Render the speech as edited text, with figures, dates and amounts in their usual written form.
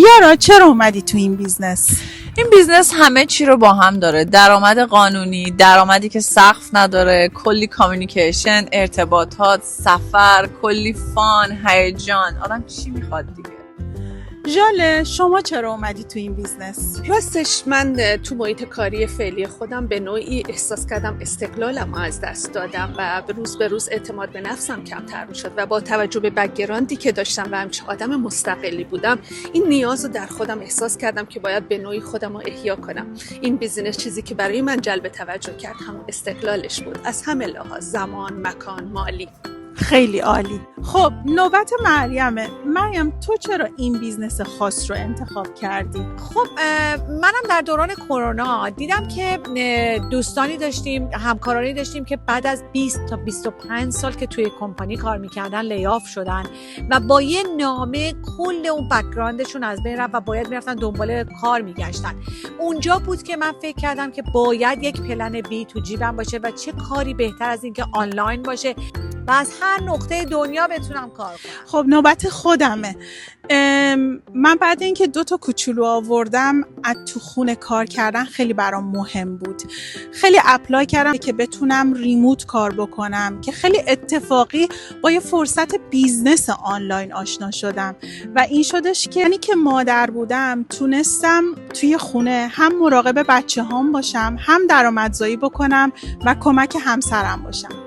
یارا چرا اومدی تو این بیزنس؟ این بیزنس همه چی رو با هم داره. درآمد قانونی، درآمدی که سقف نداره، کلی کامیونیکیشن، ارتباطات، سفر، کلی فان، هیجان. آدم چی میخواد دیگه؟ ژاله شما چرا اومدی تو این بیزنس؟ راستش من تو محیط کاری فعلی خودم به نوعی احساس کردم استقلالم از دست دادم و روز به روز اعتماد به نفسم کمتر میشد و با توجه به بک‌گراندی که داشتم و همچنین آدم مستقلی بودم، این نیاز رو در خودم احساس کردم که باید به نوعی خودم رو احیا کنم. این بیزنس چیزی که برای من جلب توجه کرد همون استقلالش بود، از همه لحاظ، زمان، مکان، مالی. خیلی عالی. خب نوبت مریمه. مریم تو چرا این بیزنس خاص رو انتخاب کردی؟ خب منم در دوران کرونا دیدم که دوستانی داشتیم، همکارانی داشتیم که بعد از 20 تا 25 سال که توی کمپانی کار میکردن لیاف شدن و با یه نامه کل اون بک‌گراندشون از بین رفت و باید میرفتن دنبال کار میگشتن. اونجا بود که من فکر کردم که باید یک پلن بی تو جیبم باشه و چه کاری بهتر از این که آنلاین باشه و از هر نقطه دنیا بتونم کار کنم. خب نوبت خودمه. من بعد اینکه 2 تا کوچولو آوردم از تو خونه کار کردن خیلی برام مهم بود. خیلی اپلای کردم که بتونم ریموت کار بکنم که خیلی اتفاقی با یه فرصت بیزنس آنلاین آشنا شدم و این شدش که یعنی که مادر بودم تونستم توی خونه هم مراقب بچه هام باشم، هم درآمدزایی بکنم و کمک همسرم باشم.